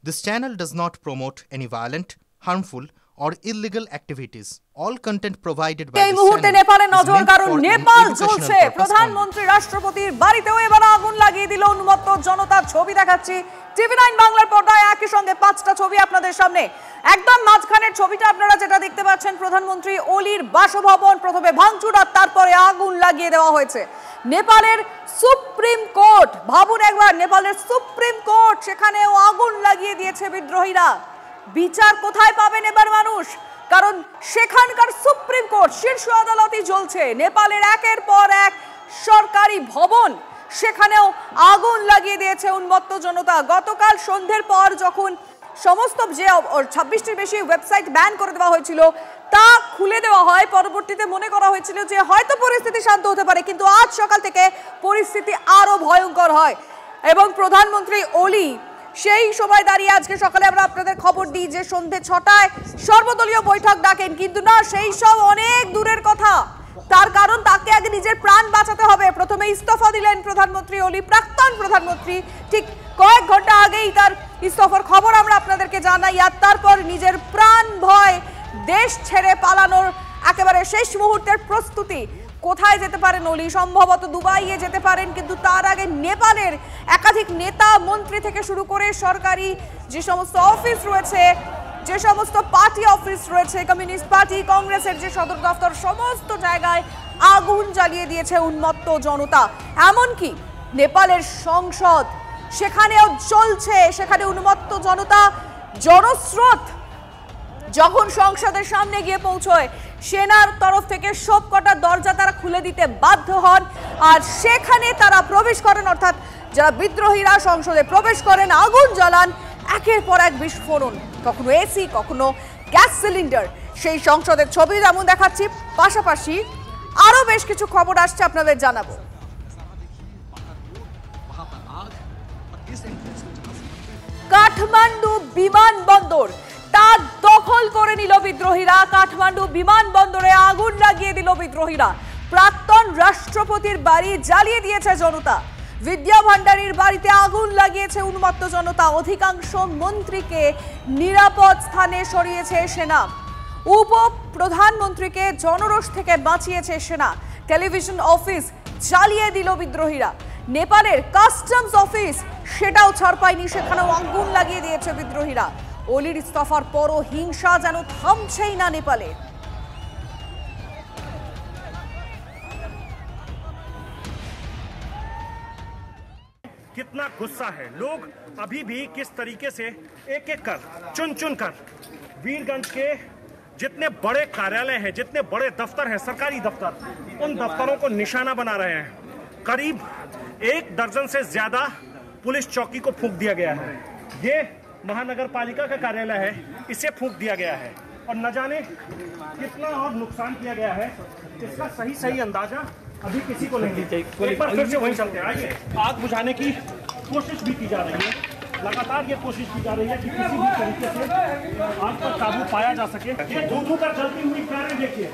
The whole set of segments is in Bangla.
This channel does not promote any violent, harmful, or illegal activities. All content provided by এই this মুহূর্তে channel নেপালে is নজর meant কারণ for an নেপাল educational চলছে purpose only. প্রধানমন্ত্রী রাষ্ট্রপতির বাড়িতেও এবার আগুন লাগিয়ে দিল উন্মত্ত জনতার ছবি দেখাচ্ছি টিভি9 বাংলার পর্দায় একই সঙ্গে 5টা ছবি আপনাদের সামনে একদম মাঝখানের ছবিটা আপনারা যেটা দেখতে পাচ্ছেন প্রধানমন্ত্রী ওলির বাসভবন প্রথমে ভাঙচুর আর তারপরে আগুন লাগিয়ে দেওয়া হয়েছে নেপালের সুপ্রিম কোর্ট ভাবুন একবার নেপালের সুপ্রিম কোর্ট সেখানেও আগুন লাগিয়ে দিয়েছে বিদ্রোহীরা বিচার কোথায় পাবেন এবার মানুষ কারণ সেখানকার সুপ্রিম কোর্ট শীর্ষ আদালতই জ্বলছে নেপালের একের পর এক সরকারি ভবন সেখানেও আগুন লাগিয়ে দিয়েছে উন্মত্ত জনতা গতকাল সন্ধ্যের পর যখন সমস্ত যে 26টির বেশি ওয়েবসাইট ব্যান করে দেওয়া হয়েছিল তা খুলে দেওয়া হয় পরবর্তীতে মনে করা হয়েছিল যে হয়তো পরিস্থিতি শান্ত হতে পারে কিন্তু আজ সকাল থেকে পরিস্থিতি আরো ভয়ঙ্কর হয় এবং প্রধানমন্ত্রী ওলি সেই সময় দাঁড়িয়ে আজকে সকালে আমরা আপনাদের খবর দিই যে সন্ধ্যে 6টায় সর্বদলীয় বৈঠক ডাকেন কিন্তু না সেই সব অনেক দূরের কথা তার কারণ তাকে আগে নিজের প্রাণ বাঁচাতে হবে প্রথমে ইস্তফা দিলেন প্রধানমন্ত্রী ওলি প্রাক্তন প্রধানমন্ত্রী ঠিক কয়েক ঘন্টা আগেই তার ইস্তফার খবর আমরা আপনাদেরকে জানাই আর তারপর নিজের প্রাণ ভয় দেশ ছেড়ে পালানোর একেবারে শেষ মুহূর্তের প্রস্তুতি কোথায় যেতে পারেন ওলি সম্ভবত দুবাইয়ে যেতে পারেন কিন্তু তার আগে নেপালের একাধিক নেতা মন্ত্রী থেকে শুরু করে সরকারি যে সমস্ত অফিস রয়েছে যে সমস্ত পার্টি অফিস রয়েছে কমিউনিস্ট পার্টি কংগ্রেসের যে সদর দফতর সমস্ত জায়গায় আগুন জ্বালিয়ে দিয়েছে উন্মত্ত জনতা এমনকি নেপালের সংসদ সেখানেও চলছে সেখানে উন্মত্ত জনতা জনস্রোত যখন সংসদের সামনে গিয়ে পৌঁছয় সেনার তরফ থেকে সবকটা দরজা তারা খুলে দিতে বাধ্য হন আর সেখানে তারা প্রবেশ করেন অর্থাৎ যারা বিদ্রোহীরা সংসদে প্রবেশ করেন আগুন জ্বালান একের পর এক বিস্ফোরণ কখনো এসি কখনো গ্যাস সিলিন্ডার সেই সংসদের ছবি যেমন দেখাচ্ছি পাশাপাশি আরো বেশ কিছু খবর আসছে আপনাদের জানাবো কাঠমান্ডু বিমানবন্দর তা দখল করে নিল বিদ্রোহীরা কাঠমান্ডু বিমানবন্দরে আগুন লাগিয়ে দিল বিদ্রোহীরা প্রাক্তন রাষ্ট্রপতির বাড়ি জ্বালিয়ে দিয়েছে জনতা বিদ্যা ভান্ডারীর বাড়িতে আগুন লাগিয়েছে উন্মত্ত জনতা অধিকাংশ মন্ত্রীকে নিরাপদ স্থানে সরিয়েছে সেনা উপ প্রধানমন্ত্রীকে জনরোষ থেকে বাঁচিয়েছে সেনা টেলিভিশন অফিস জ্বালিয়ে দিল বিদ্রোহীরা নেপালের কাস্টমস অফিস সেটাও ছাড় পায়নি সেখানেও আগুন লাগিয়ে দিয়েছে বিদ্রোহীরা ওলির ইস্তফার পরও হিংসা যেন থামছেই না নেপালে कितना गुस्सा है लोग अभी भी किस तरीके से एक एक कर चुन चुन कर वीरगंज के जितने बड़े कार्यालय हैं जितने बड़े दफ्तर हैं सरकारी दफ्तर उन दफ्तरों को निशाना बना रहे हैं करीब 1 दर्जन से ज्यादा पुलिस चौकी को फूंक दिया गया है ये महानगर पालिका का कार्यालय है इसे फूंक दिया गया है और न जाने कितना और नुकसान किया गया है इसका सही अंदाजा अभी किसी को नहीं चाहिए एक बार फिर से वहीं चलते हैं आइए आग बुझाने की कोशिश भी की जा रही है लगातार ये कोशिश की जा रही है कि किसी भी तरीके से आग पर काबू पाया जा सके ये धू कर चलती हुई कारें देखिए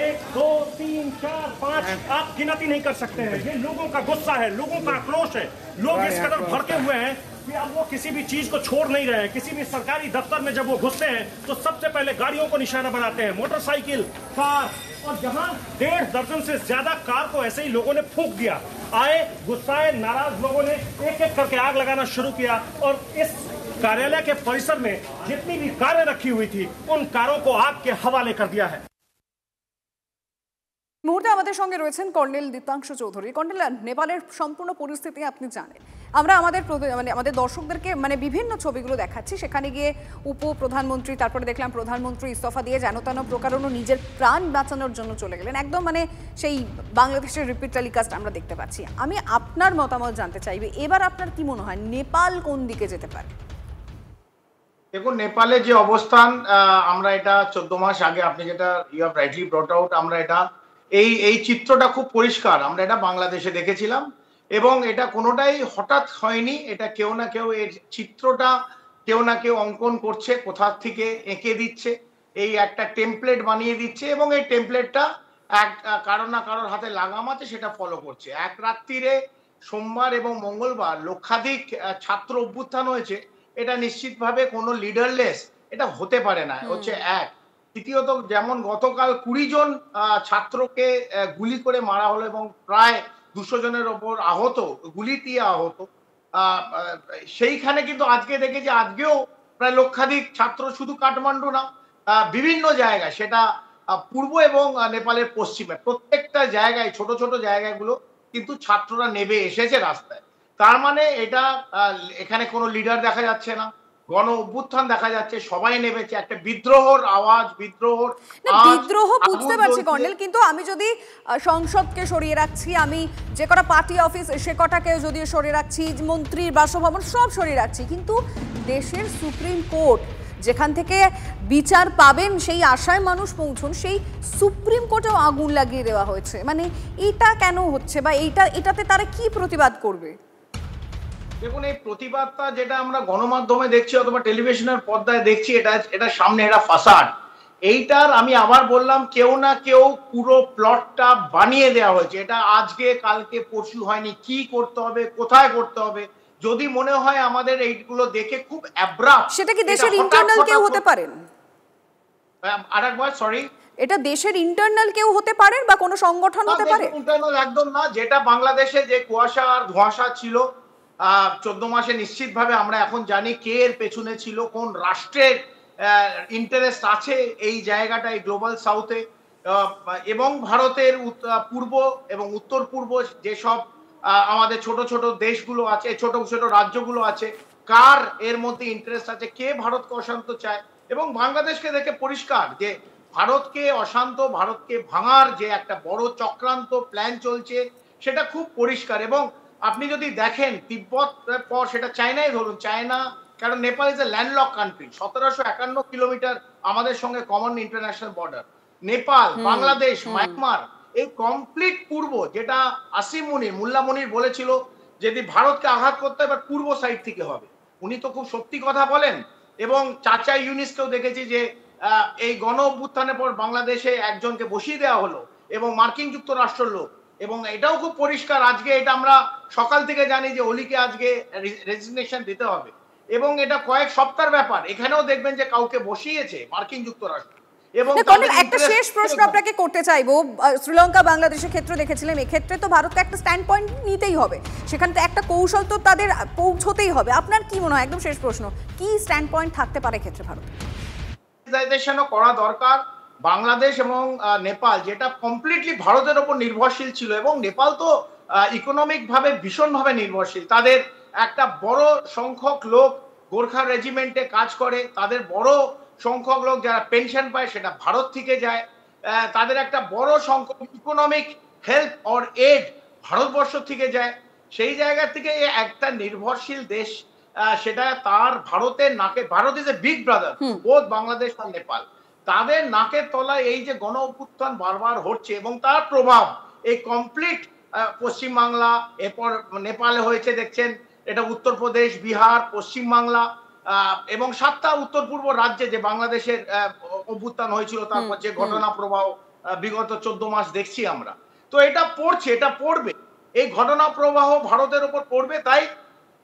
1 2 3 4 5 आप गिनती नहीं कर सकते हैं ये लोगों का गुस्सा है लोगों का आक्रोश है लोग इस कदर भड़के हुए हैं कि अब वो किसी भी चीज को छोड़ नहीं रहे हैं किसी भी सरकारी दफ्तर में जब वो घुसते हैं तो सबसे पहले गाड़ियों को निशाना बनाते हैं मोटरसाइकिल कार और जहां 1.5 दर्जन से ज्यादा कार को ऐसे ही लोगों ने फूंक दिया आए गुस्साए नाराज लोगों ने एक एक करके आग लगाना शुरू किया और इस कार्यालय के परिसर में जितनी भी कारें रखी हुई थी उन कारों को आग के हवाले कर दिया है মুহূর্তে আমাদের সঙ্গে রয়েছেন কর্নেল দীপ্তাংশু চৌধুরী কর্নেল নেপালের সম্পূর্ণ পরিস্থিতি আপনি জানেন আমরা আমাদের দর্শকদেরকে বিভিন্ন ছবিগুলো দেখাচ্ছি সেখানে গিয়ে উপ প্রধানমন্ত্রী তারপরে দেখলাম প্রধানমন্ত্রী ইস্তফা দিয়ে যেন তেন প্রকারণ নিজের প্রাণ বাঁচানোর জন্য চলে গেলেন একদম সেই বাংলাদেশের রিপিট টেলিকাস্ট আমরা দেখতে পাচ্ছি আমি আপনার মতামত জানতে চাইবি এবার আপনার কি মনে হয় নেপাল কোন দিকে যেতে পারে দেখুন নেপালে যে অবস্থান আমরা এটা 14 মাস আগে আপনি যেটা you have rightly brought out আমরা এটা এই চিত্রটা খুব পরিষ্কার আমরা এটা বাংলাদেশে দেখেছিলাম এবং এটা কোনোটাই হঠাৎ হয়নি এটা কেউ না কেউ এর চিত্রটা কেউ না কেউ অঙ্কন করছে কোথা থেকে এঁকে দিচ্ছে এই একটা টেমপ্লেট বানিয়ে দিচ্ছে এবং এই টেমপ্লেটটা কারো না কারোর হাতে লাগাম আছে সেটা ফলো করছে এক রাত্রিরে সোমবার এবং মঙ্গলবার লক্ষাধিক ছাত্র অভ্যুত্থান হয়েছে এটা নিশ্চিতভাবে কোনো লিডারলেস এটা হতে পারে না, হচ্ছে এক। দ্বিতীয়ত, যেমন গতকাল 20 জন ছাত্রকে গুলি করে মারা হলো এবং প্রায় 200 জনের ওপর আহত, গুলি দিয়ে আহত, সেইখানে কিন্তু আজকে দেখেছি আজকেও প্রায় লক্ষাধিক ছাত্র, শুধু কাঠমান্ডু না, বিভিন্ন জায়গায়, সেটা পূর্ব এবং নেপালের পশ্চিমে প্রত্যেকটা জায়গায়, ছোট ছোট জায়গাগুলো কিন্তু ছাত্ররা নেমে এসেছে রাস্তায়। তার মানে এটা এখানে কোনো লিডার দেখা যাচ্ছে না, গণ অভ্যুত্থান দেখা যাচ্ছে, সবাই নেমেছে, একটা বিদ্রোহর আওয়াজ, বিদ্রোহ বুঝতে পারছি কর্নেল, কিন্তু আমি যদি সংসদকে সরিয়ে রাখছি, আমি যে কটা পার্টি অফিস সে কটাকে যদি সরিয়ে রাখছি, মন্ত্রীর বাসভবন সব সরিয়ে রাখছি, কিন্তু দেশের সুপ্রিম কোর্ট যেখান থেকে বিচার পাবেন সেই আশায় মানুষ পৌঁছন, সেই সুপ্রিম কোর্টেও আগুন লাগিয়ে দেওয়া হয়েছে। মানে এটা কেন হচ্ছে, বা এটাতে তারা কি প্রতিবাদ করবে? দেখুন, এই প্রতিবাদটা যেটা আমরা গণমাধ্যমে দেখছি অথবা টেলিভিশনের পর্দায় দেখছি, এটা সামনে এটা ফাসাদ। এইটার আমি আবার বললাম, কেউ না কেউ পুরো প্লটটা বানিয়ে দেওয়া হয়েছে। এটা আজকে কালকে পরশু হয়নি। কি করতে হবে, কোথায় করতে হবে, যদি মনে হয় আমাদের এইগুলো দেখে খুব অ্যাব্রাপ্ট, সেটা কি দেশের ইন্টারনাল কেউ হতে পারেন? আরেকবার সরি, এটা দেশের ইন্টারনাল কেউ হতে পারেন বা কোনো সংগঠন হতে পারে? ইন্টারনাল একদম না। যেটা বাংলাদেশে যে কুয়াশা আর ধোঁয়াশা ছিল 14 মাসে, নিশ্চিতভাবে আমরা এখন জানি কে এর পেছনে ছিল, কোন রাষ্ট্রের ইন্টারেস্ট আছে এই জায়গাটায়, গ্লোবাল সাউথে, এবং ভারতের পূর্ব এবং উত্তর পূর্ব যেসব আমাদের ছোট ছোট দেশগুলো আছে, ছোট ছোট রাজ্যগুলো আছে, কার এর মধ্যে ইন্টারেস্ট আছে, কে ভারতকে অশান্ত চায়। এবং বাংলাদেশকে দেখে পরিষ্কার যে ভারতকে অশান্ত, ভারতকে ভাঙার যে একটা বড় চক্রান্ত প্ল্যান চলছে, সেটা খুব পরিষ্কার। এবং আপনি যদি দেখেন তিব্বত পর সেটা চায়নাই ধরুন, চায়না, কারণ Nepal is a landlock country, 1751 kilometre আমাদের সঙ্গে common international border. Nepal, Bangladesh, Myanmar, এই কমপ্লিট পূর্ব, যেটা আসিম মুনির, মোল্লা মুনির বলেছিল যদি ভারতকে আঘাত করতে হবে পূর্ব সাইড থেকে হবে, উনি তো খুব সত্যি কথা বলেন। এবং চাচা ইউনিসকেও দেখেছি যে এই গণ অভ্যুত্থানের পর বাংলাদেশে একজনকে বসিয়ে দেওয়া হলো এবং মার্কিন যুক্তরাষ্ট্রের লোক। এবং এটাও খুব পরিষ্কার, আজকে এটা আমরা সকাল থেকে জানি যে অলিকে আজকে রেজিগনেশন দিতে হবে, এবং এটা কয়েক সপ্তাহের ব্যাপার। এখানেও দেখবেন যে কাউকে বসিয়েছে মার্কিন যুক্তরাষ্ট্র। এবং একটা শেষ প্রশ্ন আপনাকে করতে চাইবো, শ্রীলঙ্কা বাংলাদেশের ক্ষেত্রে দেখেছিলাম, এক্ষেত্রে তো ভারতকে একটা স্ট্যান্ড পয়েন্ট নিতেই হবে, সেখানে তো একটা কৌশল তো তাদের পৌঁছতেই হবে। আপনার কি মনে হয়, একদম শেষ প্রশ্ন, কি স্ট্যান্ড পয়েন্ট থাকতে পারে ক্ষেত্রে ভারত? করা দরকার। বাংলাদেশ এবং নেপাল, যেটা কমপ্লিটলি ভারতের উপর নির্ভরশীল ছিল, এবং নেপাল তো ইকোনমিক ভাবে ভীষণভাবে নির্ভরশীল, তাদের একটা বড় সংখ্যক লোক গোর্খা রেজিমেন্টে কাজ করে, তাদের বড় সংখ্যক লোক যারা পেনশন পায় সেটা ভারত থেকে যায়, তাদের একটা বড় সংখ্যক economic help or aid Bharatvarsha থেকে যায়। সেই জায়গা থেকে একটা নির্ভরশীল দেশ, সেটা তার ভারতের নাকে, Bharat is a big brother both Bangladesh আর নেপাল, তাদের নাকের তলায় এই যে গণ অভ্যুত্থান বারবার হচ্ছে এবং তার প্রভাব এই কমপ্লিট পশ্চিমবাংলা, এরপর নেপালে হয়েছে দেখছেন, এটা উত্তরপ্রদেশ, বিহার, পশ্চিমবাংলা এবং 7টা উত্তর পূর্ব রাজ্যে যে বাংলাদেশের অভ্যুত্থান হয়েছিল, তারপর যে ঘটনা প্রবাহ বিগত 14 মাস দেখছি আমরা, তো এটা পড়ছে, এটা পড়বে, এই ঘটনা প্রবাহ ভারতের উপর পড়বে। তাই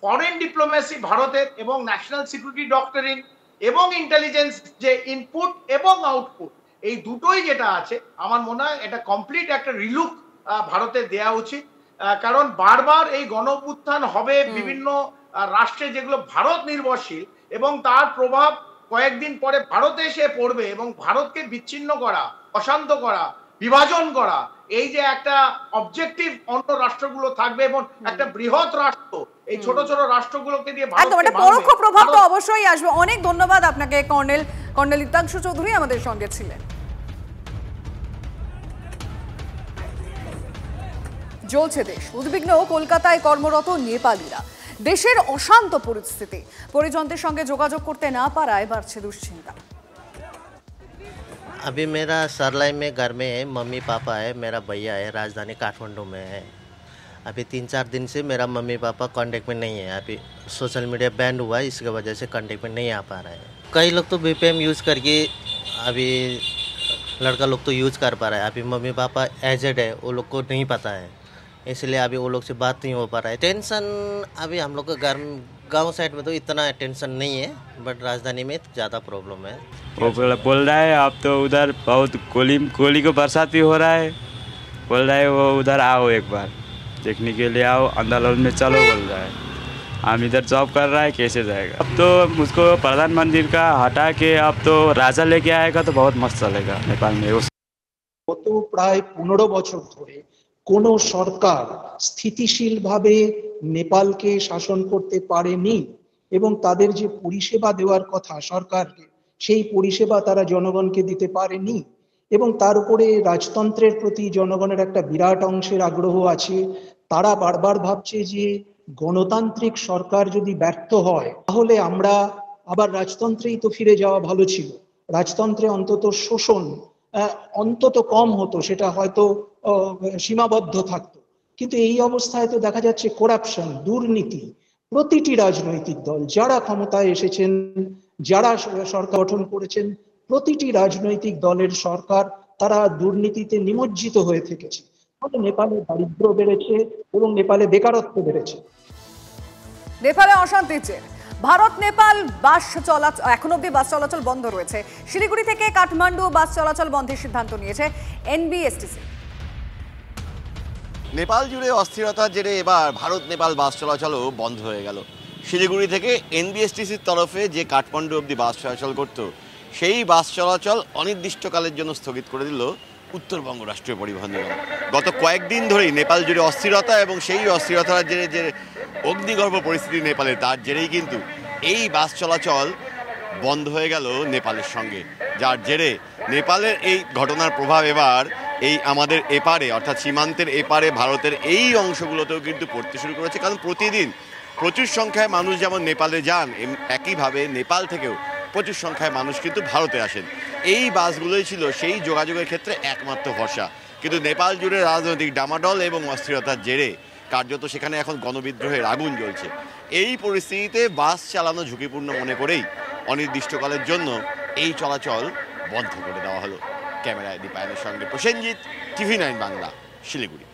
ফরেন ডিপ্লোমেসি ভারতের এবং ন্যাশনাল সিকিউরিটি ডক্টরিন এবং ইন্টেলিজেন্স যে ইনপুট এবং আউটপুট, এই দুটোই যেটা আছে, আমার মনে হয় এটা কমপ্লিট একটা রিলুক ভারতের দেওয়া উচিত। কারণ বারবার এই গণ অভ্যুত্থান হবে বিভিন্ন রাষ্ট্রে যেগুলো ভারত নির্ভরশীল, এবং তার প্রভাব কয়েকদিন পরে ভারতে এসে পড়বে, এবং ভারতকে বিচ্ছিন্ন করা, অশান্ত করা, বিভাজন করা, এই যে একটা অবজেক্টিভ অন্য রাষ্ট্রগুলো থাকবে, এবং একটা বৃহৎ রাষ্ট্র এই ছোট ছোট রাষ্ট্রগুলোকে দিয়ে একদম একটা পরোক্ষ প্রভাব তো অবশ্যই আসবে। অনেক ধন্যবাদ আপনাকে কর্নেল ইত্যাংশু চৌধুরী আমাদের সঙ্গে ছিলেন। জ্বলছে দেশ, উদ্বিগ্ন কলকাতায় কর্মরত নেপালিরা। দেশের অশান্ত পরিস্থিতি, পরিজনদের সঙ্গে যোগাযোগ করতে না পারায় বাড়ছে দুশ্চিন্তা। अभी मेरा सरलाई में घर में है, मम्मी पापा है, मेरा भैया है, राजधानी काठमांडू में है। अभी 3-4 दिन से मेरा मम्मी पापा कांटेक्ट में नहीं है। अभी सोशल मीडिया बैन हुआ है, इसके वजह से कांटेक्ट में नहीं आ पा रहा है। कई लोग तो VPN यूज़ करके अभी लड़का लोग तो यूज़ कर पा रहा है। अभी मम्मी पापा एजेड है, वो लोग को नहीं पता है, इसलिए अभी वो लोग से बात नहीं हो पा रहा है। टेंशन अभी हम लोग का घर गांव साइड में तो इतना टेंशन नहीं है, बट राजधानी में ज़्यादा प्रॉब्लम है। वो बोल रहा है अब तो उधर बहुत कोहली को बरसात भी हो रहा है, बोल रहा है वो उधर आओ एक बार देखने के लिए, आओ आंदोलन में चलो बोल रहा है। हम इधर जॉब कर रहा है, कैसे जाएगा? अब तो मुझको प्रधानमंत्री का हटा के अब तो राजा लेके आएगा तो बहुत मस्त चलेगा नेपाल में। গত প্রায় 15 বছর ধরে কোনো সরকার স্থিতিশীলভাবে নেপালকে শাসন করতে পারেনি এবং তাদের যে পরিষেবা দেওয়ার কথা সরকারকে, সেই পরিষেবা তারা জনগণকে দিতে পারেনি এবং তার উপরে রাজতন্ত্রের প্রতি জনগণের একটা বিরাট অংশের আগ্রহ আছে। তারা বারবার ভাবছে যে গণতান্ত্রিক সরকার যদি ব্যর্থ হয় তাহলে আমরা আবার রাজতন্ত্রেই তো ফিরে যাওয়া ভালো ছিল, রাজতন্ত্রে অন্তত শোষণ অন্তত কম হতো, সেটা হয়তো সীমাবদ্ধ থাকতো। কিন্তু এই অবস্থায় তো দেখা যাচ্ছে করাপশন, দুর্নীতি, প্রতিটি রাজনৈতিক দল যারা ক্ষমতায় এসেছেন, যারা সরকার গঠন করেছেন, প্রতিটি রাজনৈতিক দলের সরকার তারা দুর্নীতিতে নিমজ্জিত হয়ে থেকেছে। ফলে নেপালে দারিদ্র্য বেড়েছে এবং নেপালে বেকারত্ব বেড়েছে। নেপালে অশান্তির জের, ভারত নেপাল বাস চলাচল এখন অব্দি বাস চলাচল বন্ধ রয়েছে। শিলিগুড়ি থেকে কাঠমান্ডু বাস চলাচল বন্ধের সিদ্ধান্ত নিয়েছে এনবিএসটিসি। নেপাল জুড়ে অস্থিরতার জেরে এবার ভারত নেপাল বাস চলাচলও বন্ধ হয়ে গেল। শিলিগুড়ি থেকে এনবিএসটিসির তরফে যে কাঠমান্ডু অবধি বাস চলাচল করত, সেই বাস চলাচল অনির্দিষ্টকালের জন্য স্থগিত করে দিল উত্তরবঙ্গ রাষ্ট্রীয় পরিবহন নিগম। গত কয়েকদিন ধরেই নেপাল জুড়ে অস্থিরতা এবং সেই অস্থিরতার জেরে যে অগ্নিগর্ভ পরিস্থিতি নেপালে, তার জেরেই কিন্তু এই বাস চলাচল বন্ধ হয়ে গেল নেপালের সঙ্গে, যার জেরে নেপালের এই ঘটনার প্রভাব এবার এই আমাদের এপারে অর্থাৎ সীমান্তের এপারে ভারতের এই অংশগুলোতেও কিন্তু পড়তে শুরু করেছে। কারণ প্রতিদিন প্রচুর সংখ্যায় মানুষ যেমন নেপালে যান, একইভাবে নেপাল থেকেও প্রচুর সংখ্যায় মানুষ কিন্তু ভারতে আসেন। এই বাসগুলোই ছিল সেই যোগাযোগের ক্ষেত্রে একমাত্র ভরসা। কিন্তু নেপাল জুড়ে রাজনৈতিক ডামাডল এবং অস্থিরতার জেরে কার্যত সেখানে এখন গণবিদ্রোহের আগুন জ্বলছে। এই পরিস্থিতিতে বাস চালানো ঝুঁকিপূর্ণ মনে করেই অনির্দিষ্টকালের জন্য এই চলাচল বন্ধ করে দেওয়া হলো। ক্যামেরায় দীপায়নের সঙ্গে প্রসেনজিৎ, TV9 বাংলা, শিলিগুড়ি।